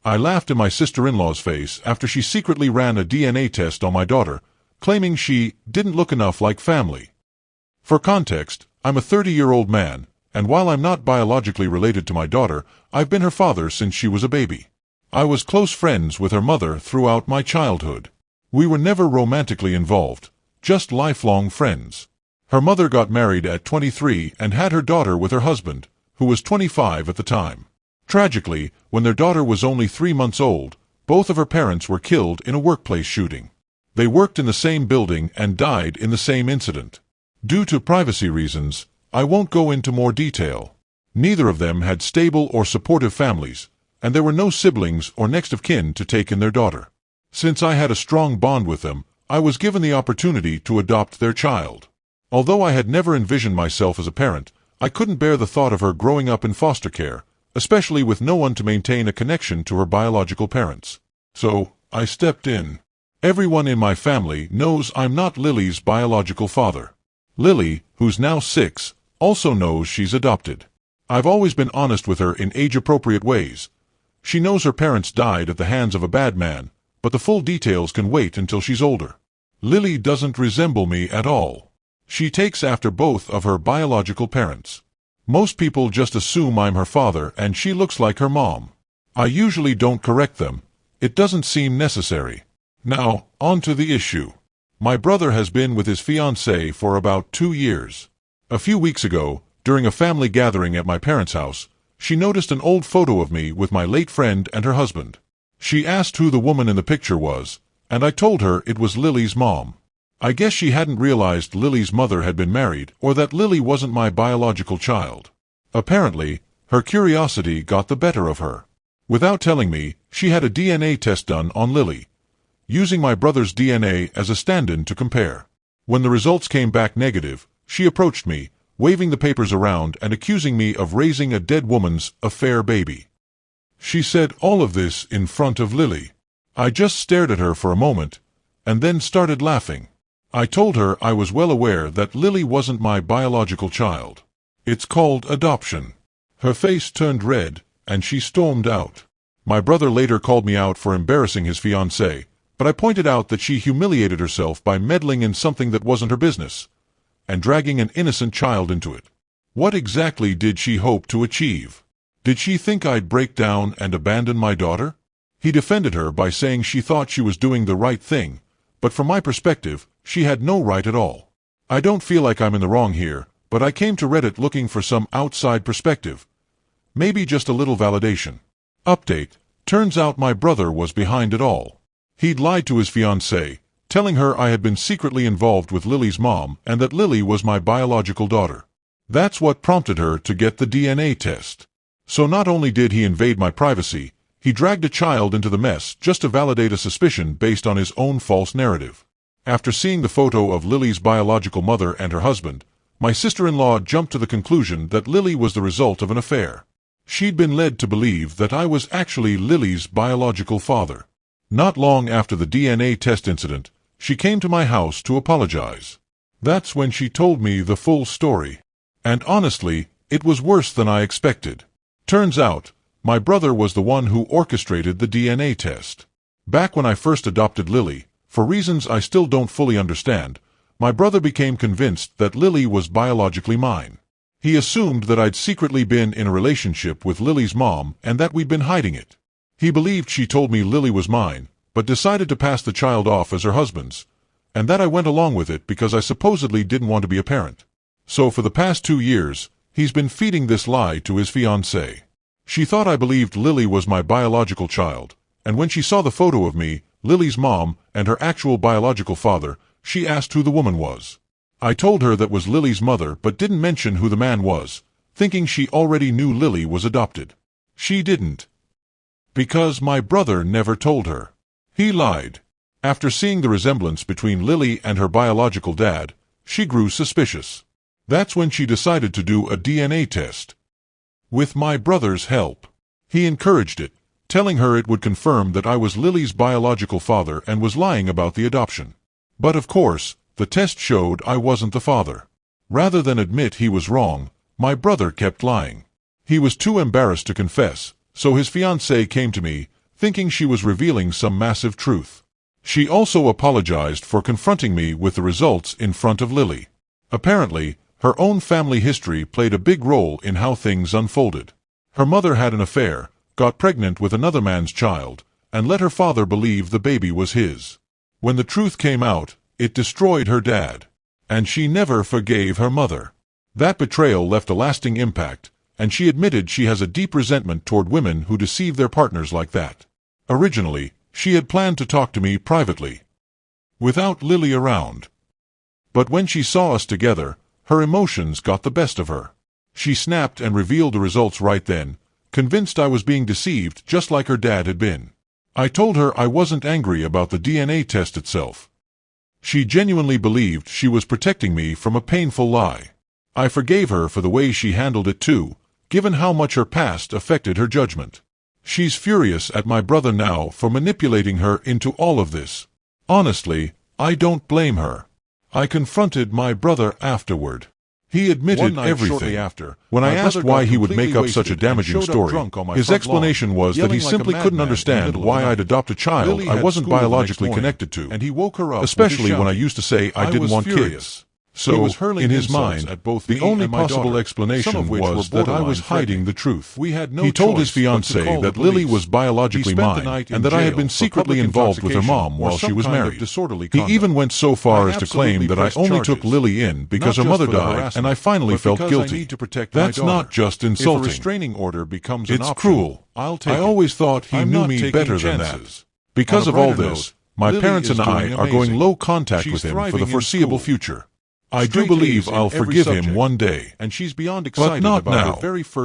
I laughed in my sister-in-law's face after she secretly ran a DNA test on my daughter, claiming she didn't look enough like family. For context, I'm a 30-year-old man, and while I'm not biologically related to my daughter, I've been her father since she was a baby. I was close friends with her mother throughout my childhood. We were never romantically involved, just lifelong friends. Her mother got married at 23 and had her daughter with her husband, who was 25 at the time. Tragically, when their daughter was only 3 months old, both of her parents were killed in a workplace shooting. They worked in the same building and died in the same incident. Due to privacy reasons, I won't go into more detail. Neither of them had stable or supportive families, and there were no siblings or next of kin to take in their daughter. Since I had a strong bond with them, I was given the opportunity to adopt their child. Although I had never envisioned myself as a parent, I couldn't bear the thought of her growing up in foster care, especially with no one to maintain a connection to her biological parents. So, I stepped in. Everyone in my family knows I'm not Lily's biological father. Lily, who's now 6, also knows she's adopted. I've always been honest with her in age-appropriate ways. She knows her parents died at the hands of a bad man, but the full details can wait until she's older. Lily doesn't resemble me at all. She takes after both of her biological parents. Most people just assume I'm her father and she looks like her mom. I usually don't correct them. It doesn't seem necessary. Now, on to the issue. My brother has been with his fiancée for about 2 years. A few weeks ago, during a family gathering at my parents' house, she noticed an old photo of me with my late friend and her husband. She asked who the woman in the picture was, and I told her it was Lily's mom. I guess she hadn't realized Lily's mother had been married or that Lily wasn't my biological child. Apparently, her curiosity got the better of her. Without telling me, she had a DNA test done on Lily, using my brother's DNA as a stand-in to compare. When the results came back negative, she approached me, waving the papers around and accusing me of raising a dead woman's affair baby. She said all of this in front of Lily. I just stared at her for a moment, and then started laughing. I told her I was well aware that Lily wasn't my biological child. It's called adoption. Her face turned red, and she stormed out. My brother later called me out for embarrassing his fiancée, but I pointed out that she humiliated herself by meddling in something that wasn't her business, and dragging an innocent child into it. What exactly did she hope to achieve? Did she think I'd break down and abandon my daughter? He defended her by saying she thought she was doing the right thing, but from my perspective, she had no right at all. I don't feel like I'm in the wrong here, but I came to Reddit looking for some outside perspective. Maybe just a little validation. Update: turns out my brother was behind it all. He'd lied to his fiancée, telling her I had been secretly involved with Lily's mom and that Lily was my biological daughter. That's what prompted her to get the DNA test. So not only did he invade my privacy, he dragged a child into the mess just to validate a suspicion based on his own false narrative. After seeing the photo of Lily's biological mother and her husband, my sister-in-law jumped to the conclusion that Lily was the result of an affair. She'd been led to believe that I was actually Lily's biological father. Not long after the DNA test incident, she came to my house to apologize. That's when she told me the full story. And honestly, it was worse than I expected. Turns out, my brother was the one who orchestrated the DNA test. Back when I first adopted Lily, for reasons I still don't fully understand, my brother became convinced that Lily was biologically mine. He assumed that I'd secretly been in a relationship with Lily's mom and that we'd been hiding it. He believed she told me Lily was mine, but decided to pass the child off as her husband's, and that I went along with it because I supposedly didn't want to be a parent. So for the past 2 years, he's been feeding this lie to his fiancée. She thought I believed Lily was my biological child, and when she saw the photo of me, Lily's mom, and her actual biological father, she asked who the woman was. I told her that was Lily's mother but didn't mention who the man was, thinking she already knew Lily was adopted. She didn't. Because my brother never told her. He lied. After seeing the resemblance between Lily and her biological dad, she grew suspicious. That's when she decided to do a DNA test. With my brother's help. He encouraged it, telling her it would confirm that I was Lily's biological father and was lying about the adoption. But of course, the test showed I wasn't the father. Rather than admit he was wrong, my brother kept lying. He was too embarrassed to confess, so his fiancée came to me, thinking she was revealing some massive truth. She also apologized for confronting me with the results in front of Lily. Apparently, her own family history played a big role in how things unfolded. Her mother had an affair, got pregnant with another man's child, and let her father believe the baby was his. When the truth came out, it destroyed her dad. And she never forgave her mother. That betrayal left a lasting impact, and she admitted she has a deep resentment toward women who deceive their partners like that. Originally, she had planned to talk to me privately, without Lily around. But when she saw us together, her emotions got the best of her. She snapped and revealed the results right then, convinced I was being deceived just like her dad had been. I told her I wasn't angry about the DNA test itself. She genuinely believed she was protecting me from a painful lie. I forgave her for the way she handled it too, given how much her past affected her judgment. She's furious at my brother now for manipulating her into all of this. Honestly, I don't blame her. I confronted my brother afterward. He admitted everything. Shortly after, when I asked why he would make up such a damaging story, his explanation was that he simply couldn't understand why I'd adopt a child I wasn't biologically connected to, and he woke her up, especially when I used to say I didn't want kids. So, in his mind, the only possible explanation was that I was hiding the truth. He told his fiancée that Lily was biologically mine, and that I had been secretly involved with her mom while she was married. He even went so far as to claim that I only took Lily in because her mother died, and I finally felt guilty. That's not just insulting. It's cruel. I always thought he knew me better than that. Because of all this, my parents and I are going low contact with him for the foreseeable future. I do believe I'll forgive him one day, and she's beyond excited but not now.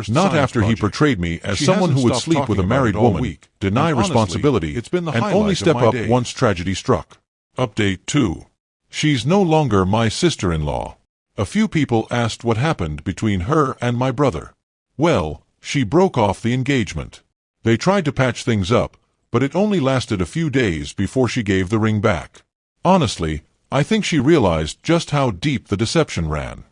Not after he portrayed me as someone who would sleep with a married woman, deny responsibility, and only step up once tragedy struck. Update 2. She's no longer my sister-in-law. A few people asked what happened between her and my brother. Well, she broke off the engagement. They tried to patch things up, but it only lasted a few days before she gave the ring back. Honestly, I think she realized just how deep the deception ran.